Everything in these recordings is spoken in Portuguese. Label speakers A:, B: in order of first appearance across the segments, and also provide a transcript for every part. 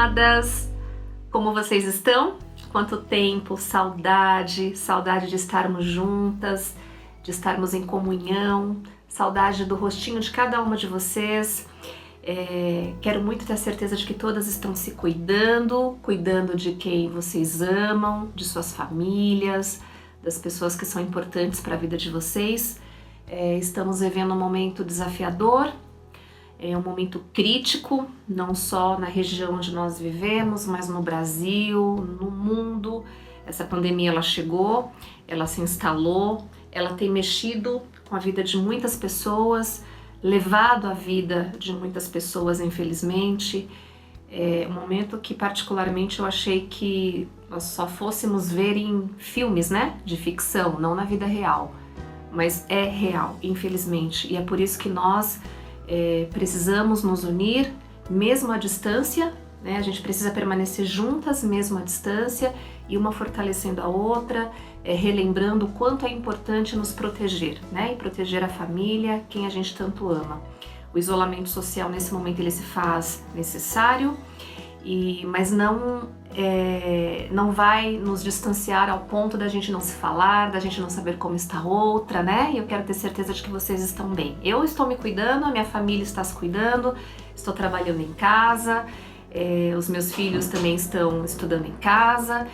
A: amadas! Como vocês estão? Quanto tempo, saudade de estarmos juntas, de estarmos em comunhão, saudade do rostinho de cada uma de vocês. Quero muito ter a certeza de que todas estão se cuidando de quem vocês amam, de suas famílias, das pessoas que são importantes para a vida de vocês. Estamos vivendo um momento desafiador, um momento crítico, não só na região onde nós vivemos, mas no Brasil, no mundo. Essa pandemia ela chegou, ela se instalou, ela tem mexido com a vida de muitas pessoas, levado a vida de muitas pessoas, infelizmente. É um momento que particularmente eu achei que nós só fôssemos ver em filmes, né, de ficção, não na vida real. Mas é real, infelizmente, e é por isso que nós precisamos nos unir, mesmo à distância, né? A gente precisa permanecer juntas, mesmo à distância, e uma fortalecendo a outra, relembrando o quanto é importante nos proteger, né? E proteger a família, quem a gente tanto ama. O isolamento social nesse momento ele se faz necessário, mas não vai nos distanciar ao ponto da gente não se falar, da gente não saber como está a outra, né? E eu quero ter certeza de que vocês estão bem. Eu estou me cuidando, a minha família está se cuidando, estou trabalhando em casa, os meus filhos também estão estudando em casa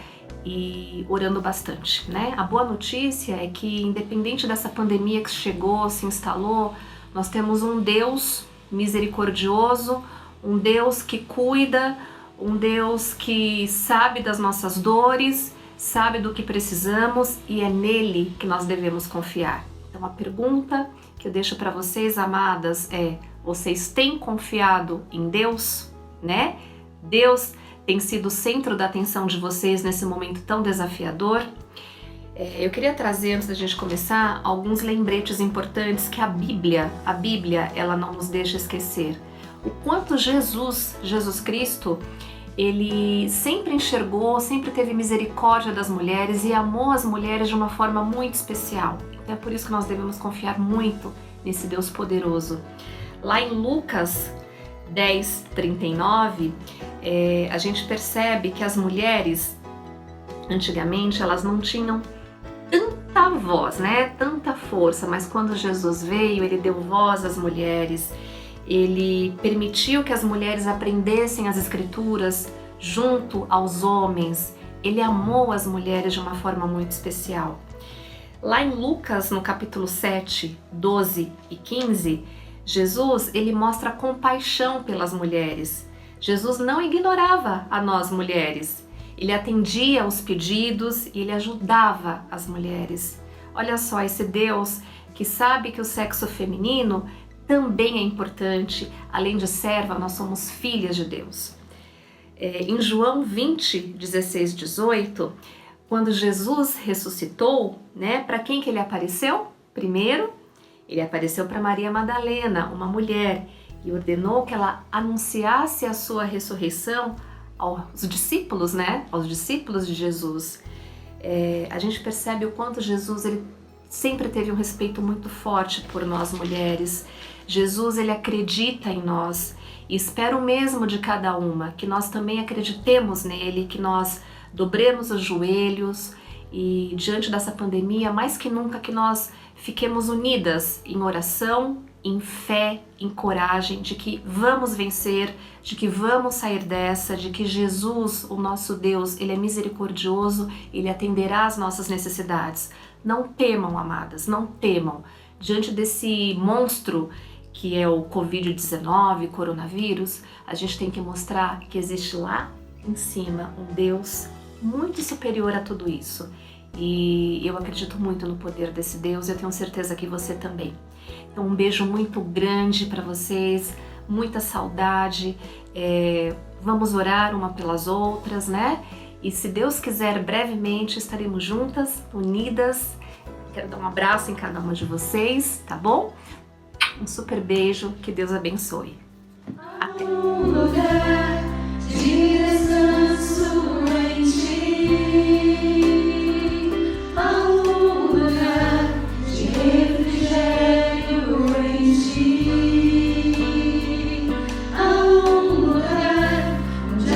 A: e orando bastante, né? A boa notícia é que, independente dessa pandemia que chegou, se instalou, nós temos um Deus misericordioso, um Deus que cuida, um Deus que sabe das nossas dores, sabe do que precisamos e é nele que nós devemos confiar. Então a pergunta que eu deixo para vocês, amadas, vocês têm confiado em Deus, né? Deus tem sido o centro da atenção de vocês nesse momento tão desafiador? Eu queria trazer, antes da gente começar, alguns lembretes importantes que a Bíblia, ela não nos deixa esquecer. O quanto Jesus Cristo, ele sempre enxergou, sempre teve misericórdia das mulheres e amou as mulheres de uma forma muito especial. Então é por isso que nós devemos confiar muito nesse Deus poderoso. Lá em Lucas 10:39, a gente percebe que as mulheres, antigamente, elas não tinham tanta voz, né? Tanta força, mas quando Jesus veio, ele deu voz às mulheres. Ele permitiu que as mulheres aprendessem as escrituras junto aos homens. Ele amou as mulheres de uma forma muito especial. Lá em Lucas, no capítulo 7, 12 e 15, Jesus, ele mostra compaixão pelas mulheres. Jesus não ignorava a nós mulheres. Ele atendia aos pedidos e ele ajudava as mulheres. Olha só, esse Deus que sabe que o sexo feminino também é importante. Além de serva, nós somos filhas de Deus. Em João 20, 16, 18, quando Jesus ressuscitou, né, para quem que ele apareceu? Primeiro, ele apareceu para Maria Madalena, uma mulher, e ordenou que ela anunciasse a sua ressurreição aos discípulos, né? Aos discípulos de Jesus. A gente percebe o quanto Jesus ele sempre teve um respeito muito forte por nós mulheres. Jesus, ele acredita em nós e espera o mesmo de cada uma, que nós também acreditemos nele, que nós dobremos os joelhos e diante dessa pandemia, mais que nunca, que nós fiquemos unidas em oração, em fé, em coragem, de que vamos vencer, de que vamos sair dessa, de que Jesus, o nosso Deus, ele é misericordioso, ele atenderá às nossas necessidades. Não temam, amadas, não temam. Diante desse monstro que é o Covid-19, coronavírus, a gente tem que mostrar que existe lá em cima um Deus muito superior a tudo isso. E eu acredito muito no poder desse Deus e eu tenho certeza que você também. Então um beijo muito grande para vocês, muita saudade, vamos orar uma pelas outras, né? E se Deus quiser, brevemente estaremos juntas, unidas. Quero dar um abraço em cada uma de vocês, tá bom? Um super beijo, que Deus abençoe. Até!
B: Um lugar de descanso em ti, um lugar de refrigério em ti, um lugar onde a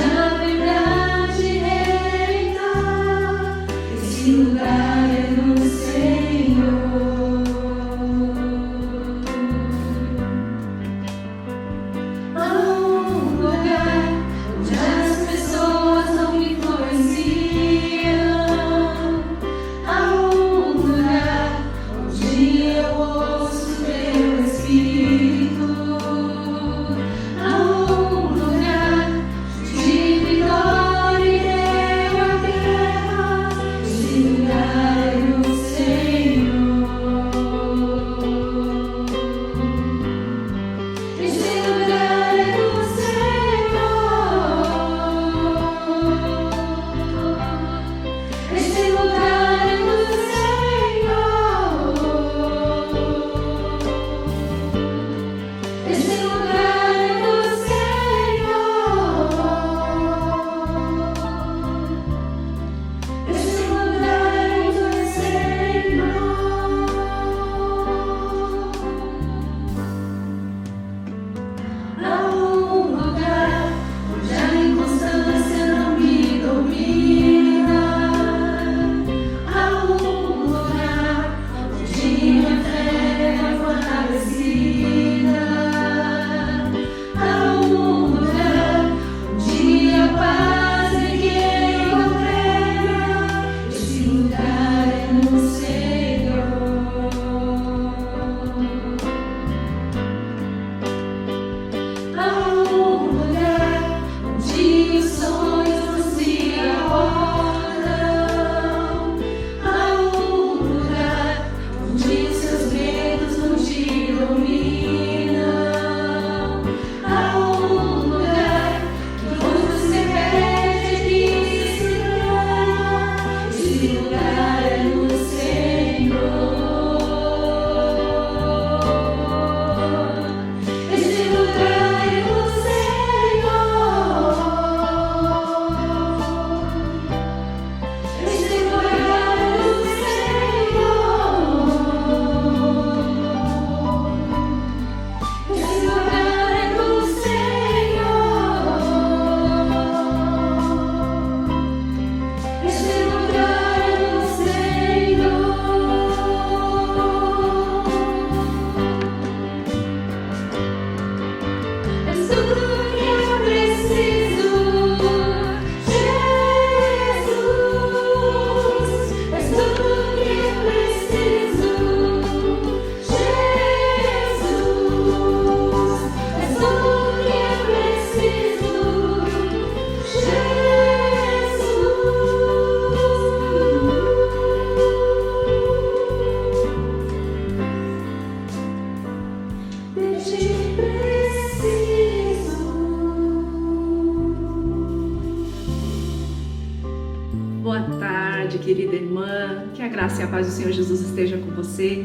C: querida irmã, que a graça e a paz do Senhor Jesus esteja com você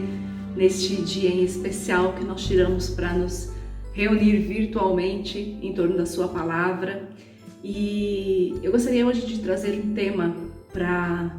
C: neste dia em especial que nós tiramos para nos reunir virtualmente em torno da sua palavra. E eu gostaria hoje de trazer um tema para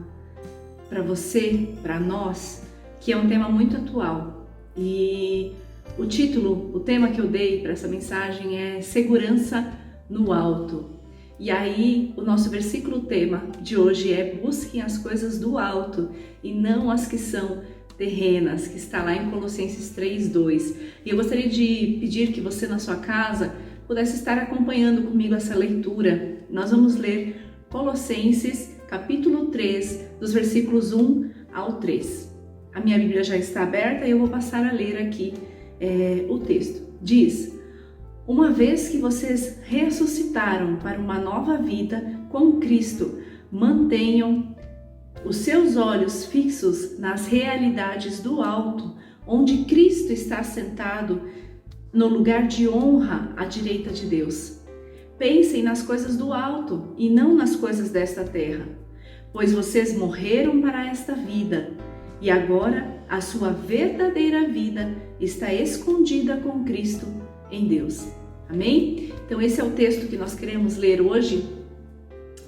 C: você, para nós, que é um tema muito atual. E o título, o tema que eu dei para essa mensagem é Segurança no Alto. E aí, o nosso versículo tema de hoje é: busquem as coisas do alto e não as que são terrenas, que está lá em Colossenses 3:2. E eu gostaria de pedir que você na sua casa pudesse estar acompanhando comigo essa leitura. Nós vamos ler Colossenses capítulo 3, dos versículos 1 ao 3. A minha Bíblia já está aberta e eu vou passar a ler aqui o texto. Diz: uma vez que vocês ressuscitaram para uma nova vida com Cristo, mantenham os seus olhos fixos nas realidades do alto, onde Cristo está sentado no lugar de honra à direita de Deus. Pensem nas coisas do alto e não nas coisas desta terra, pois vocês morreram para esta vida e agora a sua verdadeira vida está escondida com Cristo em Deus. Amém? Então esse é o texto que nós queremos ler hoje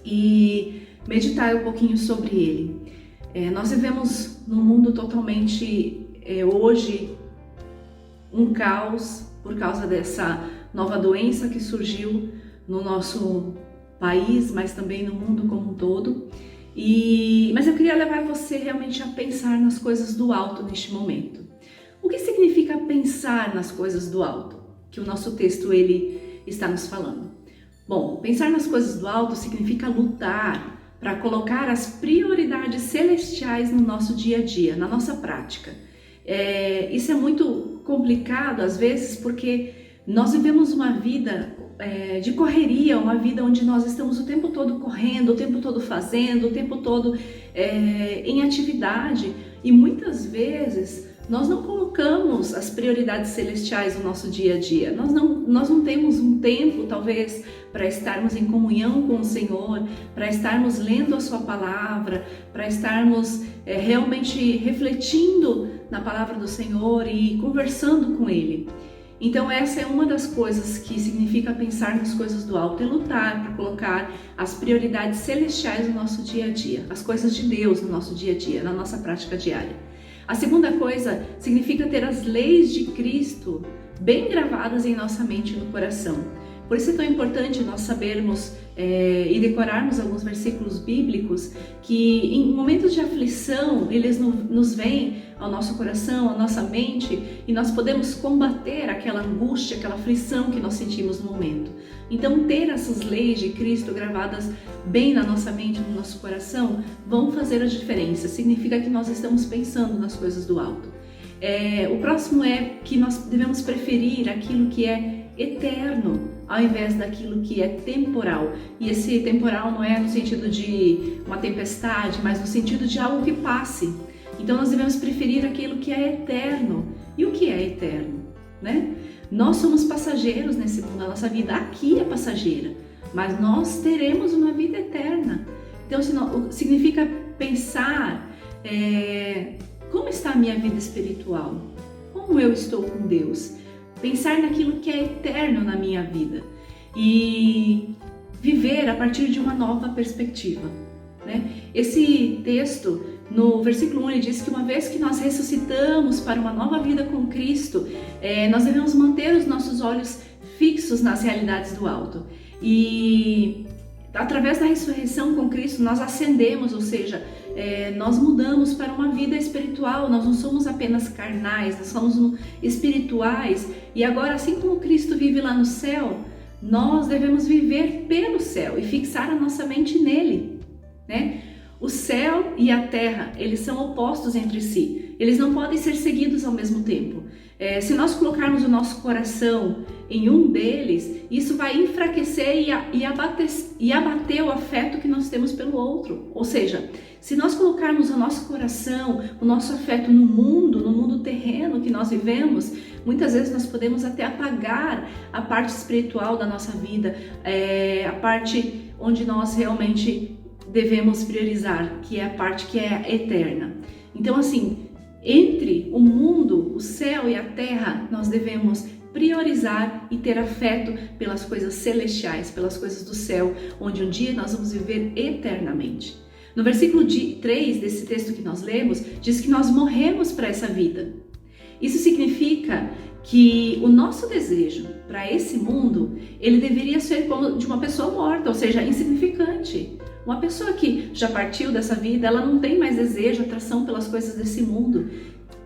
C: e meditar um pouquinho sobre ele. Nós vivemos num mundo totalmente, hoje, um caos por causa dessa nova doença que surgiu no nosso país, mas também no mundo como um todo. Mas eu queria levar você realmente a pensar nas coisas do alto neste momento. O que significa pensar nas coisas do alto? Que o nosso texto ele está nos falando. Bom, pensar nas coisas do alto significa lutar para colocar as prioridades celestiais no nosso dia a dia, na nossa prática. Isso é muito complicado às vezes porque nós vivemos uma vida de correria, uma vida onde nós estamos o tempo todo correndo, o tempo todo fazendo, o tempo todo em atividade, e muitas vezes nós não colocamos as prioridades celestiais no nosso dia a dia. Nós não temos um tempo, talvez, para estarmos em comunhão com o Senhor, para estarmos lendo a sua palavra, para estarmos realmente refletindo na palavra do Senhor e conversando com Ele. Então essa é uma das coisas que significa pensar nas coisas do alto, é lutar para colocar as prioridades celestiais no nosso dia a dia, as coisas de Deus no nosso dia a dia, na nossa prática diária. A segunda coisa significa ter as leis de Cristo bem gravadas em nossa mente e no coração. Por isso é tão importante nós sabermos e decorarmos alguns versículos bíblicos que em momentos de aflição eles nos vêm ao nosso coração, à nossa mente, e nós podemos combater aquela angústia, aquela aflição que nós sentimos no momento. Então ter essas leis de Cristo gravadas bem na nossa mente, no nosso coração, vão fazer a diferença. Significa que nós estamos pensando nas coisas do alto. O próximo é que nós devemos preferir aquilo que é eterno ao invés daquilo que é temporal. E esse temporal não é no sentido de uma tempestade, mas no sentido de algo que passe. Então nós devemos preferir aquilo que é eterno. E o que é eterno, né? Nós somos passageiros nesse mundo, a nossa vida aqui é passageira, mas nós teremos uma vida eterna. Então significa pensar como está a minha vida espiritual, como eu estou com Deus, pensar naquilo que é eterno na minha vida e viver a partir de uma nova perspectiva, né? Esse texto, no versículo 1, ele diz que uma vez que nós ressuscitamos para uma nova vida com Cristo, nós devemos manter os nossos olhos fixos nas realidades do alto. E através da ressurreição com Cristo, nós ascendemos, ou seja, nós mudamos para uma vida espiritual. Nós não somos apenas carnais, nós somos espirituais. E agora, assim como Cristo vive lá no céu, nós devemos viver pelo céu e fixar a nossa mente nele, né? O céu e a terra, eles são opostos entre si. Eles não podem ser seguidos ao mesmo tempo. Se nós colocarmos o nosso coração em um deles, isso vai enfraquecer e abater o afeto que nós temos pelo outro. Ou seja, se nós colocarmos o nosso coração, o nosso afeto no mundo terreno que nós vivemos, muitas vezes nós podemos até apagar a parte espiritual da nossa vida, a parte onde nós realmente devemos priorizar, que é a parte que é eterna. Então, assim, entre o mundo, o céu e a terra, nós devemos priorizar e ter afeto pelas coisas celestiais, pelas coisas do céu, onde um dia nós vamos viver eternamente. No versículo 3 desse texto que nós lemos, diz que nós morremos para essa vida. Isso significa que o nosso desejo para esse mundo, ele deveria ser como de uma pessoa morta, ou seja, insignificante. Uma pessoa que já partiu dessa vida, ela não tem mais desejo, atração pelas coisas desse mundo.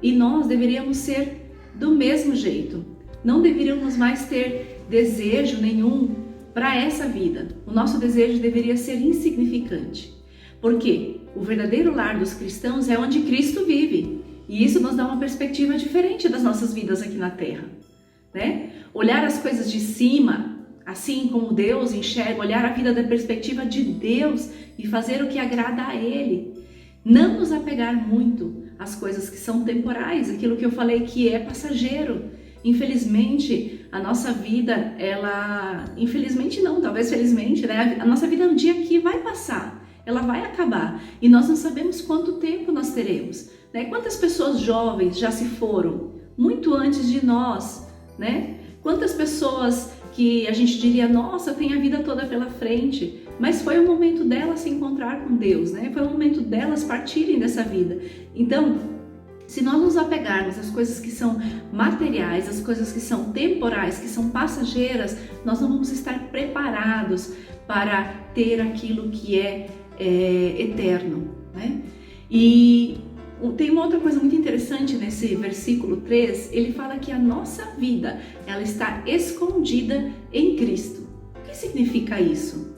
C: E nós deveríamos ser do mesmo jeito. Não deveríamos mais ter desejo nenhum para essa vida. O nosso desejo deveria ser insignificante. Porque o verdadeiro lar dos cristãos é onde Cristo vive. E isso nos dá uma perspectiva diferente das nossas vidas aqui na Terra, né? Olhar as coisas de cima, assim como Deus enxerga, olhar a vida da perspectiva de Deus e fazer o que agrada a Ele. Não nos apegar muito às coisas que são temporais, aquilo que eu falei que é passageiro. Infelizmente, a nossa vida, infelizmente não, talvez felizmente, né? A nossa vida um dia aqui vai passar, ela vai acabar e nós não sabemos quanto tempo nós teremos. Quantas pessoas jovens já se foram muito antes de nós, né? Quantas pessoas que a gente diria, nossa, tem a vida toda pela frente, mas foi o momento delas se encontrar com Deus, né? Foi o momento delas partirem dessa vida. Então, se nós nos apegarmos às coisas que são materiais, às coisas que são temporais, que são passageiras, nós não vamos estar preparados para ter aquilo que é eterno, né? E tem uma outra coisa muito interessante nesse versículo 3, ele fala que a nossa vida, ela está escondida em Cristo. O que significa isso?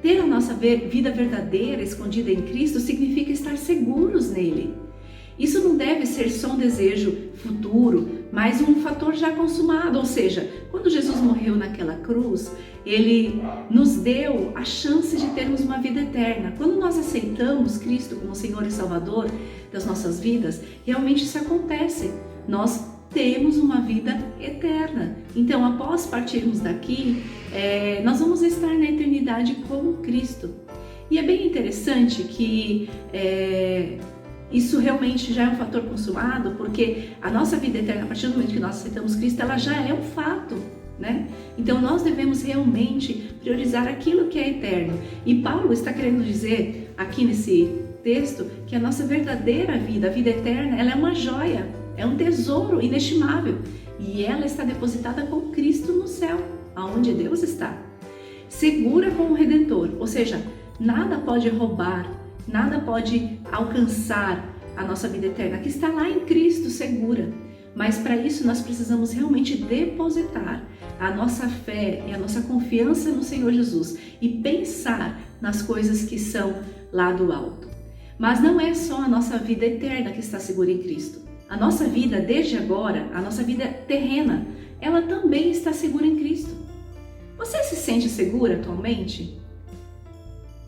C: Ter a nossa vida verdadeira escondida em Cristo significa estar seguros nele. Isso não deve ser só um desejo futuro, mas um fator já consumado, ou seja, quando Jesus morreu naquela cruz, ele nos deu a chance de termos uma vida eterna. Quando nós aceitamos Cristo como Senhor e Salvador das nossas vidas, realmente isso acontece. Nós temos uma vida eterna. Então, após partirmos daqui, nós vamos estar na eternidade com Cristo. E é bem interessante que isso realmente já é um fator consumado, porque a nossa vida eterna, a partir do momento que nós aceitamos Cristo, ela já é um fato, né? Então nós devemos realmente priorizar aquilo que é eterno. E Paulo está querendo dizer aqui nesse texto que a nossa verdadeira vida, a vida eterna, ela é uma joia, é um tesouro inestimável. E ela está depositada com Cristo no céu, aonde Deus está. Segura com o Redentor, ou seja, nada pode roubar, nada pode alcançar a nossa vida eterna, que está lá em Cristo segura. Mas para isso nós precisamos realmente depositar a nossa fé e a nossa confiança no Senhor Jesus e pensar nas coisas que são lá do alto. Mas não é só a nossa vida eterna que está segura em Cristo. A nossa vida desde agora, a nossa vida terrena, ela também está segura em Cristo. Você se sente segura atualmente?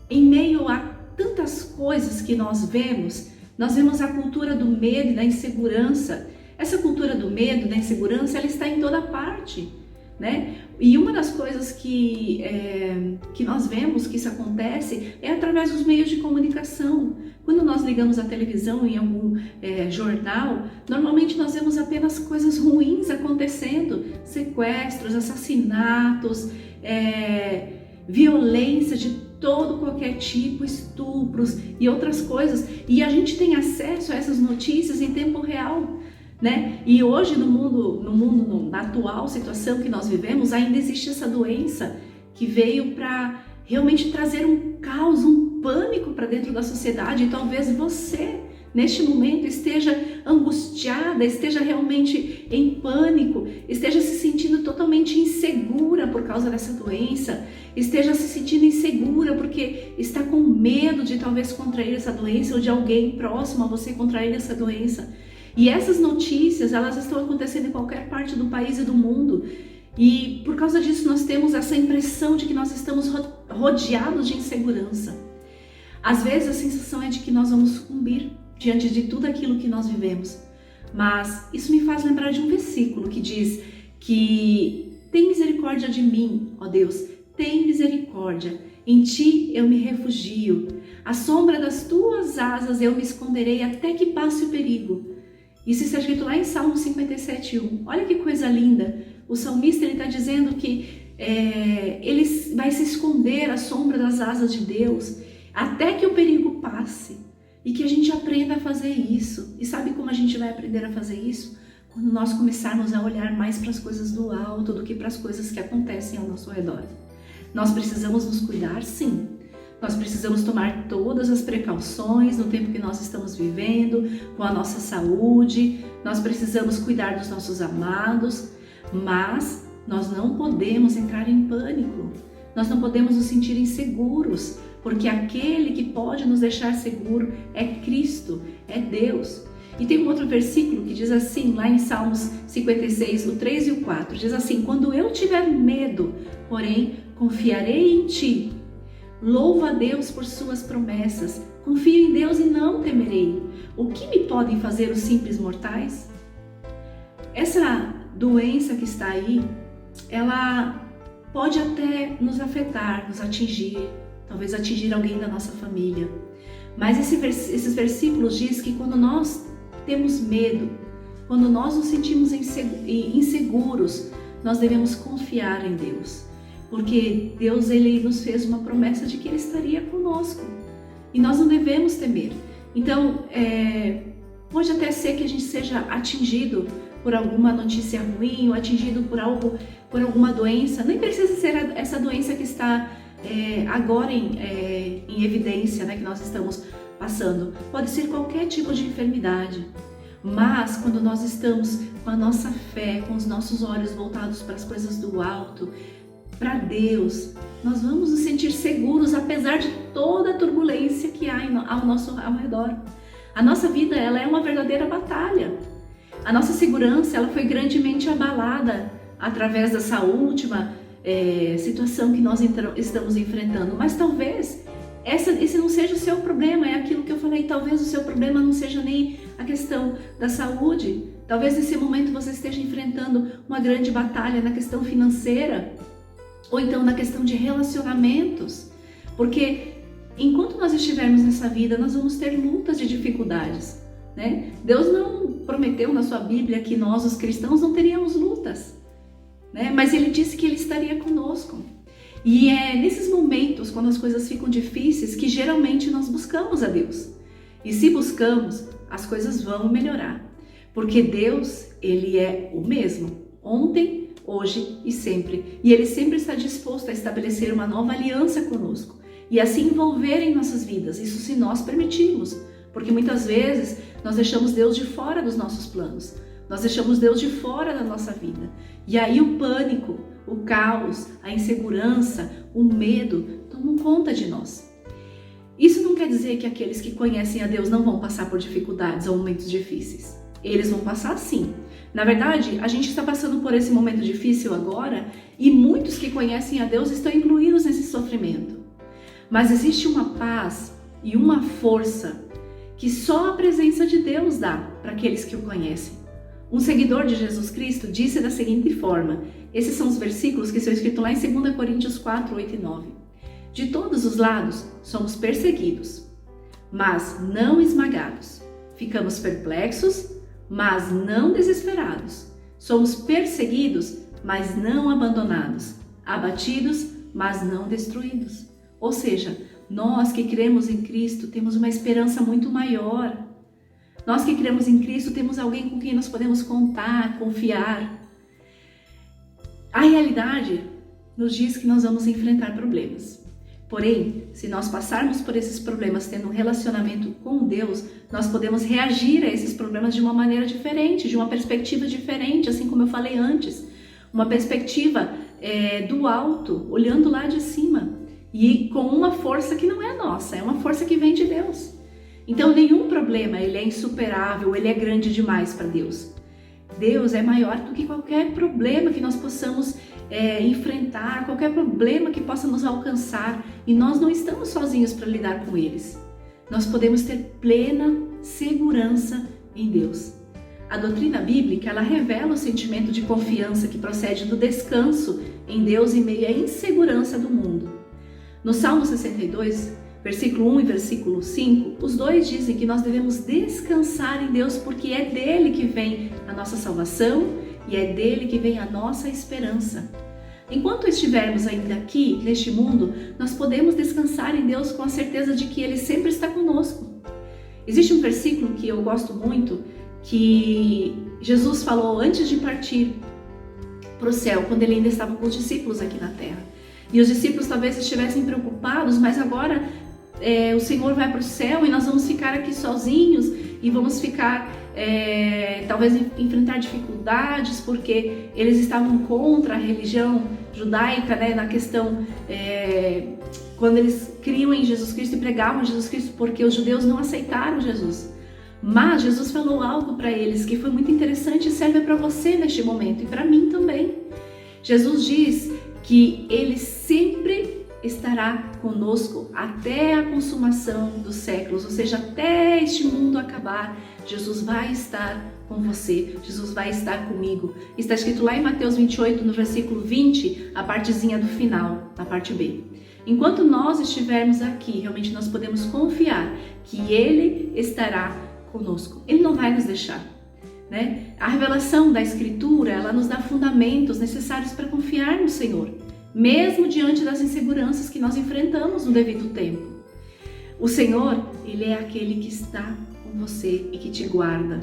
C: Em meio a tantas coisas que nós vemos a cultura do medo e da insegurança. Essa cultura do medo, da insegurança, ela está em toda parte, né? E uma das coisas que nós vemos que isso acontece é através dos meios de comunicação. Quando nós ligamos a televisão em algum jornal, normalmente nós vemos apenas coisas ruins acontecendo, sequestros, assassinatos, violência de todo qualquer tipo, estupros e outras coisas. E a gente tem acesso a essas notícias em tempo real, né? E hoje na atual situação que nós vivemos, ainda existe essa doença que veio para realmente trazer um caos, um pânico para dentro da sociedade. E talvez você, neste momento, esteja angustiada, esteja realmente em pânico, esteja se sentindo totalmente insegura por causa dessa doença, esteja se sentindo insegura porque está com medo de talvez contrair essa doença ou de alguém próximo a você contrair essa doença. E essas notícias, elas estão acontecendo em qualquer parte do país e do mundo. E por causa disso nós temos essa impressão de que nós estamos rodeados de insegurança. Às vezes a sensação é de que nós vamos sucumbir diante de tudo aquilo que nós vivemos. Mas isso me faz lembrar de um versículo que diz que tem misericórdia de mim, ó Deus, tem misericórdia. Em ti eu me refugio. À sombra das tuas asas eu me esconderei até que passe o perigo. Isso está escrito lá em Salmo 57:1. Olha que coisa linda. O salmista está dizendo que ele vai se esconder à sombra das asas de Deus até que o perigo passe. E que a gente aprenda a fazer isso. E sabe como a gente vai aprender a fazer isso? Quando nós começarmos a olhar mais para as coisas do alto do que para as coisas que acontecem ao nosso redor. Nós precisamos nos cuidar, sim. Nós precisamos tomar todas as precauções no tempo que nós estamos vivendo, com a nossa saúde. Nós precisamos cuidar dos nossos amados, mas nós não podemos entrar em pânico. Nós não podemos nos sentir inseguros, porque aquele que pode nos deixar seguro é Cristo, é Deus. E tem um outro versículo que diz assim, lá em Salmos 56, o 3 e o 4, diz assim: quando eu tiver medo, porém, confiarei em ti. Louvo a Deus por suas promessas. Confio em Deus e não temerei. O que me podem fazer os simples mortais? Essa doença que está aí, ela pode até nos afetar, nos atingir, talvez atingir alguém da nossa família. Mas esses versículos diz que quando nós temos medo, quando nós nos sentimos inseguros, nós devemos confiar em Deus. Porque Deus, Ele nos fez uma promessa de que Ele estaria conosco. E nós não devemos temer. Então, pode até ser que a gente seja atingido por alguma notícia ruim, ou atingido por alguma doença. Nem precisa ser essa doença que está agora em evidência, né, que nós estamos passando. Pode ser qualquer tipo de enfermidade. Mas quando nós estamos com a nossa fé, com os nossos olhos voltados para as coisas do alto, para Deus, nós vamos nos sentir seguros apesar de toda a turbulência que há ao redor. A nossa vida, ela é uma verdadeira batalha. A nossa segurança, ela foi grandemente abalada através dessa última situação que nós estamos enfrentando. Mas talvez esse não seja o seu problema, é aquilo que eu falei, talvez o seu problema não seja nem a questão da saúde. Talvez nesse momento você esteja enfrentando uma grande batalha na questão financeira, ou então na questão de relacionamentos, porque enquanto nós estivermos nessa vida, nós vamos ter lutas de dificuldades, né? Deus não prometeu na sua Bíblia que nós, os cristãos, não teríamos lutas, né? Mas Ele disse que Ele estaria conosco. E é nesses momentos, quando as coisas ficam difíceis, que geralmente nós buscamos a Deus. E se buscamos, as coisas vão melhorar, porque Deus, Ele é o mesmo, ontem, hoje e sempre. E Ele sempre está disposto a estabelecer uma nova aliança conosco e a se envolver em nossas vidas, isso se nós permitirmos. Porque muitas vezes nós deixamos Deus de fora dos nossos planos, nós deixamos Deus de fora da nossa vida. E aí o pânico, o caos, a insegurança, o medo tomam conta de nós. Isso não quer dizer que aqueles que conhecem a Deus não vão passar por dificuldades ou momentos difíceis. Eles vão passar sim. Na verdade, a gente está passando por esse momento difícil agora e muitos que conhecem a Deus estão incluídos nesse sofrimento. Mas existe uma paz e uma força que só a presença de Deus dá para aqueles que o conhecem. Um seguidor de Jesus Cristo disse da seguinte forma, esses são os versículos que estão escritos lá em 2 Coríntios 4, 8 e 9. De todos os lados somos perseguidos, mas não esmagados. Ficamos perplexos, mas não desesperados. Somos perseguidos, mas não abandonados. Abatidos, mas não destruídos. Ou seja, nós que cremos em Cristo temos uma esperança muito maior. Nós que cremos em Cristo temos alguém com quem nós podemos contar, confiar. A realidade nos diz que nós vamos enfrentar problemas. Porém, se nós passarmos por esses problemas tendo um relacionamento com Deus, nós podemos reagir a esses problemas de uma maneira diferente, de uma perspectiva diferente, assim como eu falei antes. Uma perspectiva do alto, olhando lá de cima. E com uma força que não é nossa, é uma força que vem de Deus. Então nenhum problema ele é insuperável, ele é grande demais para Deus. Deus é maior do que qualquer problema que nós possamos enfrentar, qualquer problema que possa nos alcançar, e nós não estamos sozinhos para lidar com eles. Nós podemos ter plena segurança em Deus. A doutrina bíblica, ela revela o sentimento de confiança que procede do descanso em Deus em meio à insegurança do mundo. No Salmo 62, versículo 1 e versículo 5, os dois dizem que nós devemos descansar em Deus porque é dele que vem a nossa salvação e é dele que vem a nossa esperança. Enquanto estivermos ainda aqui, neste mundo, nós podemos descansar em Deus com a certeza de que Ele sempre está conosco. Existe um versículo que eu gosto muito, que Jesus falou antes de partir para o céu, quando Ele ainda estava com os discípulos aqui na terra. E os discípulos talvez estivessem preocupados, mas agora o Senhor vai para o céu e nós vamos ficar aqui sozinhos e vamos ficar, talvez enfrentar dificuldades, porque eles estavam contra a religião judaica, né, na questão, quando eles criam em Jesus Cristo e pregavam Jesus Cristo, porque os judeus não aceitaram Jesus. Mas Jesus falou algo para eles que foi muito interessante e serve para você neste momento e para mim também. Jesus diz que Ele sempre estará conosco até a consumação dos séculos, ou seja, até este mundo acabar, Jesus vai estar com você, Jesus vai estar comigo. Está escrito lá em Mateus 28, no versículo 20, a partezinha do final, a parte B. Enquanto nós estivermos aqui, realmente nós podemos confiar que Ele estará conosco. Ele não vai nos deixar, né? A revelação da Escritura, ela nos dá fundamentos necessários para confiar no Senhor, mesmo diante das inseguranças que nós enfrentamos no devido tempo. O Senhor, Ele é aquele que está com você e que te guarda,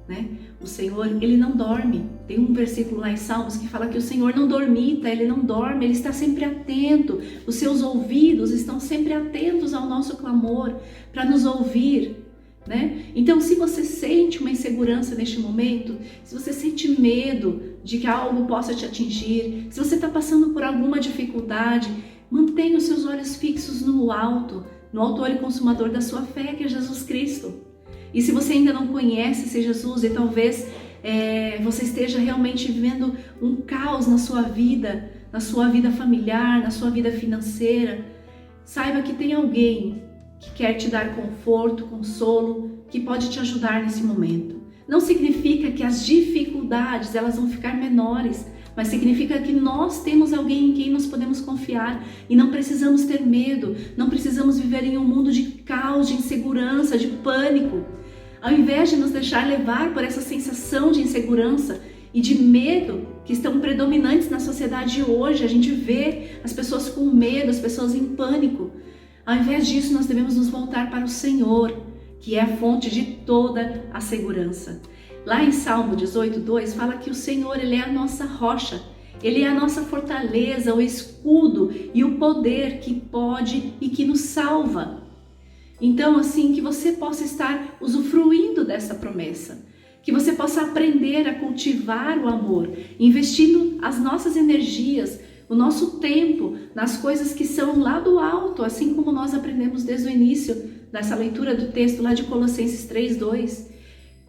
C: né? O Senhor, Ele não dorme. Tem um versículo lá em Salmos que fala que o Senhor não dormita, Ele não dorme, Ele está sempre atento. Os seus ouvidos estão sempre atentos ao nosso clamor, para nos ouvir, né? Então, se você sente uma insegurança neste momento, se você sente medo de que algo possa te atingir, se você está passando por alguma dificuldade, mantenha os seus olhos fixos no alto, no autor e consumador da sua fé, que é Jesus Cristo. E se você ainda não conhece esse Jesus e talvez você esteja realmente vivendo um caos na sua vida familiar, na sua vida financeira, saiba que tem alguém que quer te dar conforto, consolo, que pode te ajudar nesse momento. Não significa que as dificuldades elas vão ficar menores, mas significa que nós temos alguém em quem nós podemos confiar e não precisamos ter medo, não precisamos viver em um mundo de caos, de insegurança, de pânico. Ao invés de nos deixar levar por essa sensação de insegurança e de medo que estão predominantes na sociedade hoje, a gente vê as pessoas com medo, as pessoas em pânico. Ao invés disso, nós devemos nos voltar para o Senhor, que é a fonte de toda a segurança. Lá em Salmo 18:2 fala que o Senhor, Ele é a nossa rocha, Ele é a nossa fortaleza, o escudo e o poder que pode e que nos salva. Então, assim, que você possa estar usufruindo dessa promessa, que você possa aprender a cultivar o amor, investindo as nossas energias, o nosso tempo nas coisas que são lá do alto, assim como nós aprendemos desde o início dessa leitura do texto lá de Colossenses 3:2.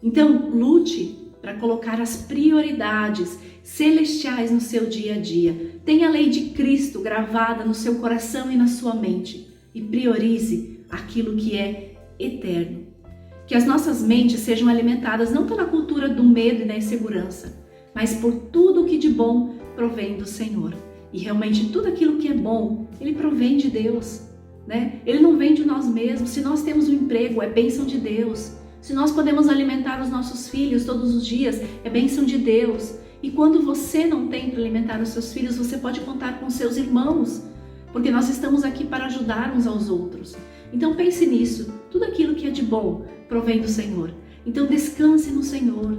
C: Então, lute para colocar as prioridades celestiais no seu dia a dia. Tenha a lei de Cristo gravada no seu coração e na sua mente e priorize aquilo que é eterno. Que as nossas mentes sejam alimentadas não pela cultura do medo e da insegurança, mas por tudo o que de bom provém do Senhor. E realmente tudo aquilo que é bom, Ele provém de Deus, né? Ele não vem de nós mesmos. Se nós temos um emprego, é bênção de Deus. Se nós podemos alimentar os nossos filhos todos os dias, é bênção de Deus. E quando você não tem para alimentar os seus filhos, você pode contar com seus irmãos, porque nós estamos aqui para ajudar uns aos outros. Então pense nisso, tudo aquilo que é de bom provém do Senhor. Então descanse no Senhor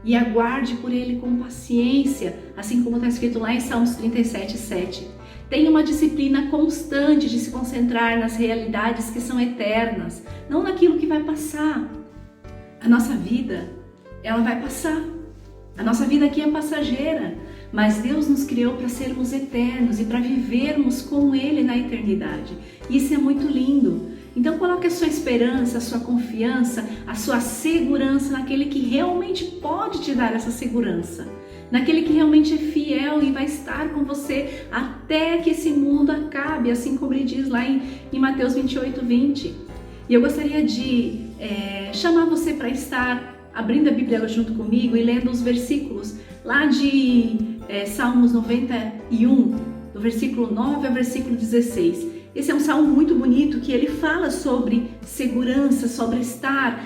C: e aguarde por Ele com paciência, assim como está escrito lá em Salmos 37:7. Tenha uma disciplina constante de se concentrar nas realidades que são eternas, não naquilo que vai passar. A nossa vida, ela vai passar. A nossa vida aqui é passageira, mas Deus nos criou para sermos eternos e para vivermos com Ele na eternidade. Isso é muito lindo. Então coloque a sua esperança, a sua confiança, a sua segurança naquele que realmente pode te dar essa segurança, naquele que realmente é fiel e vai estar com você até que esse mundo acabe, assim como ele diz lá em Mateus 28:20. E eu gostaria de chamar você para estar abrindo a Bíblia junto comigo e lendo os versículos lá de Salmos 91, do versículo 9 ao versículo 16. Esse é um salmo muito bonito que ele fala sobre segurança, sobre estar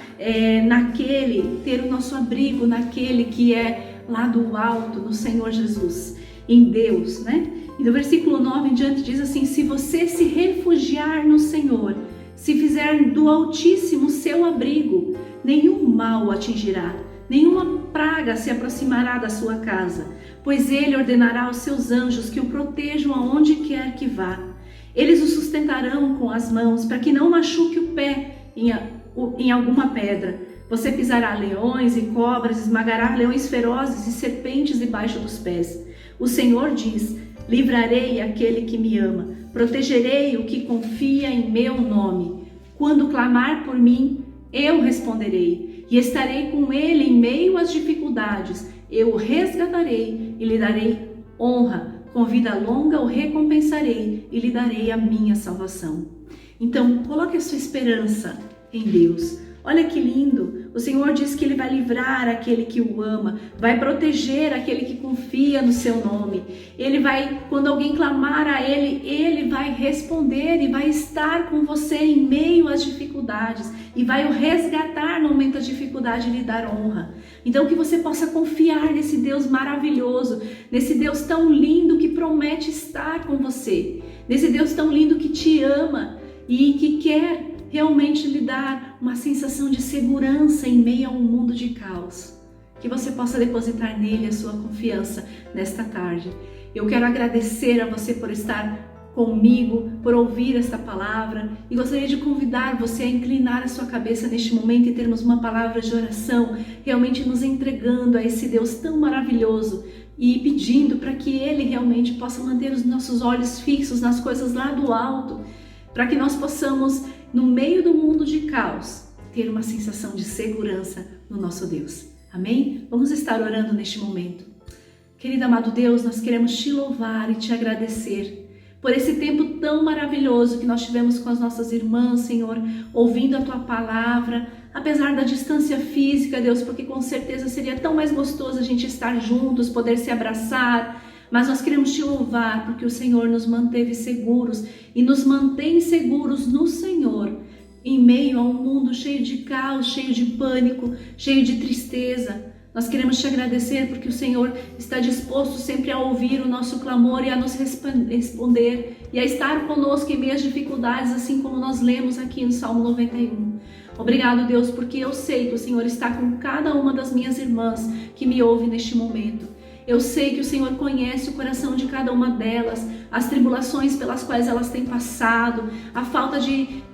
C: ter o nosso abrigo naquele que é lá do alto, no Senhor Jesus, em Deus, né? E do versículo 9 em diante diz assim: se você se refugiar no Senhor, se fizer do Altíssimo seu abrigo, nenhum mal o atingirá, nenhuma praga se aproximará da sua casa, pois ele ordenará aos seus anjos que o protejam aonde quer que vá. Eles o sustentarão com as mãos, para que não machuque o pé em alguma pedra. Você pisará leões e cobras, esmagará leões ferozes e serpentes debaixo dos pés. O Senhor diz: livrarei aquele que me ama, protegerei o que confia em meu nome. Quando clamar por mim, eu responderei, e estarei com ele em meio às dificuldades. Eu o resgatarei e lhe darei honra. Com vida longa o recompensarei e lhe darei a minha salvação. Então, coloque a sua esperança em Deus. Olha que lindo, o Senhor diz que Ele vai livrar aquele que o ama, vai proteger aquele que confia no seu nome. Ele vai, quando alguém clamar a Ele, Ele vai responder e vai estar com você em meio às dificuldades e vai o resgatar no momento da dificuldade e lhe dar honra. Então que você possa confiar nesse Deus maravilhoso, nesse Deus tão lindo que promete estar com você, nesse Deus tão lindo que te ama e que quer realmente lhe dar uma sensação de segurança em meio a um mundo de caos. Que você possa depositar nele a sua confiança nesta tarde. Eu quero agradecer a você por estar comigo, por ouvir esta palavra, e gostaria de convidar você a inclinar a sua cabeça neste momento e termos uma palavra de oração, realmente nos entregando a esse Deus tão maravilhoso e pedindo para que Ele realmente possa manter os nossos olhos fixos nas coisas lá do alto, para que nós possamos, no meio do mundo de caos, ter uma sensação de segurança no nosso Deus. Amém? Vamos estar orando neste momento. Querido amado Deus, nós queremos te louvar e te agradecer por esse tempo tão maravilhoso que nós tivemos com as nossas irmãs, Senhor, ouvindo a Tua palavra, apesar da distância física, Deus, porque com certeza seria tão mais gostoso a gente estar juntos, poder se abraçar, mas nós queremos te louvar porque o Senhor nos manteve seguros e nos mantém seguros no Senhor, em meio a um mundo cheio de caos, cheio de pânico, cheio de tristeza. Nós queremos te agradecer porque o Senhor está disposto sempre a ouvir o nosso clamor e a nos responder e a estar conosco em meio às dificuldades, assim como nós lemos aqui no Salmo 91. Obrigado, Deus, porque eu sei que o Senhor está com cada uma das minhas irmãs que me ouvem neste momento. Eu sei que o Senhor conhece o coração de cada uma delas, as tribulações pelas quais elas têm passado, a falta de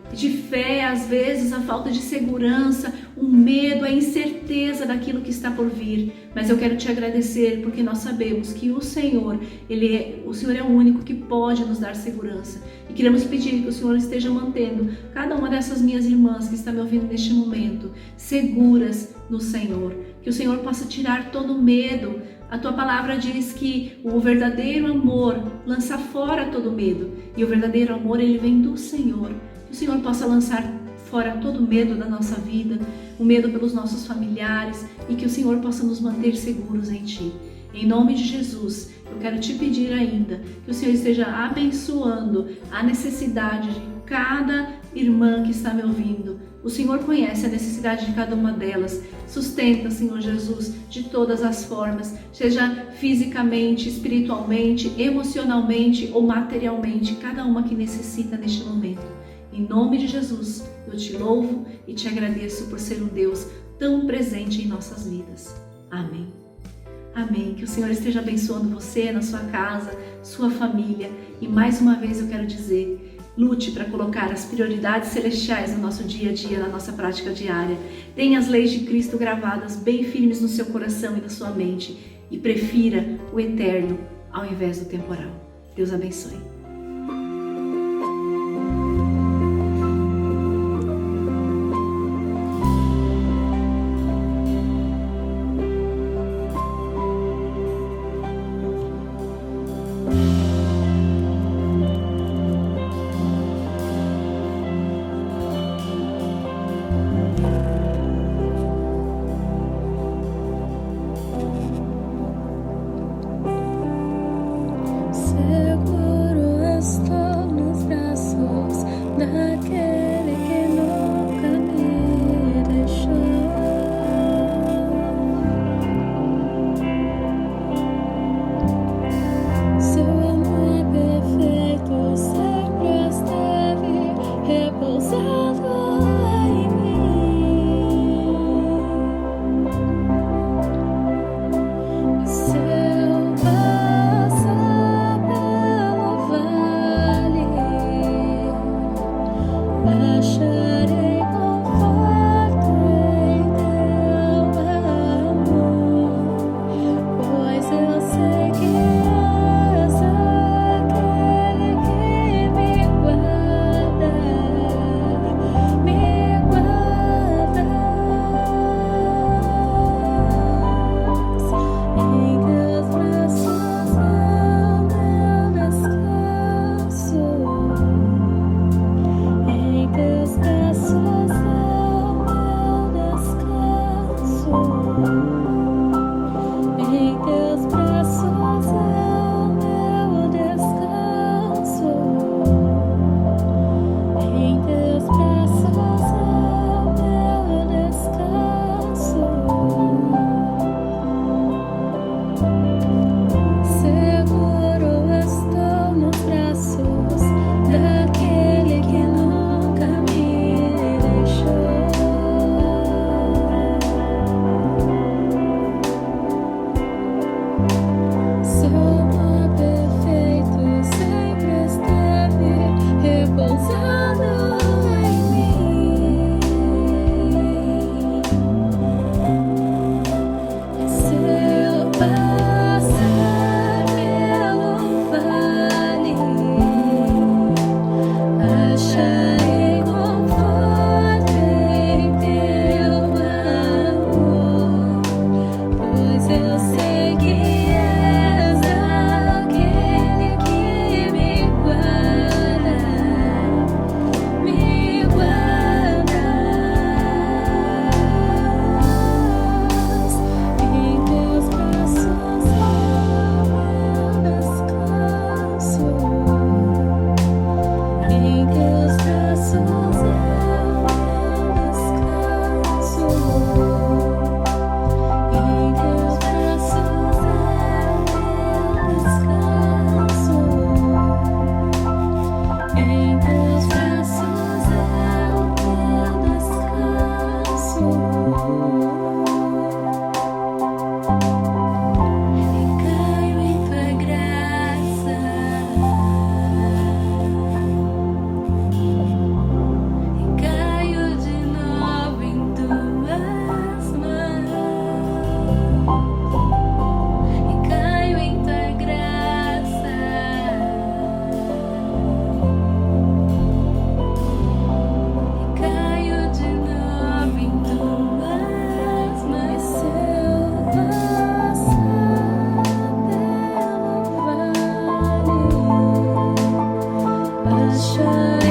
C: fé, às vezes, a falta de segurança, o medo, a incerteza daquilo que está por vir. Mas eu quero te agradecer porque nós sabemos que o Senhor é o único que pode nos dar segurança. E queremos pedir que o Senhor esteja mantendo cada uma dessas minhas irmãs que está me ouvindo neste momento seguras no Senhor. Que o Senhor possa tirar todo o medo. A Tua palavra diz que o verdadeiro amor lança fora todo medo. E o verdadeiro amor, ele vem do Senhor. Que o Senhor possa lançar fora todo o medo da nossa vida, o medo pelos nossos familiares, e que o Senhor possa nos manter seguros em Ti. Em nome de Jesus, eu quero te pedir ainda que o Senhor esteja abençoando a necessidade de cada irmã que está me ouvindo. O Senhor conhece a necessidade de cada uma delas. Sustenta, Senhor Jesus, de todas as formas, seja fisicamente, espiritualmente, emocionalmente ou materialmente, cada uma que necessita neste momento. Em nome de Jesus, eu te louvo e te agradeço por ser um Deus tão presente em nossas vidas. Amém. Amém. Que o Senhor esteja abençoando você, na sua casa, sua família. E mais uma vez eu quero dizer, lute para colocar as prioridades celestiais no nosso dia a dia, na nossa prática diária. Tenha as leis de Cristo gravadas bem firmes no seu coração e na sua mente. E prefira o eterno ao invés do temporal. Deus abençoe.
B: shine.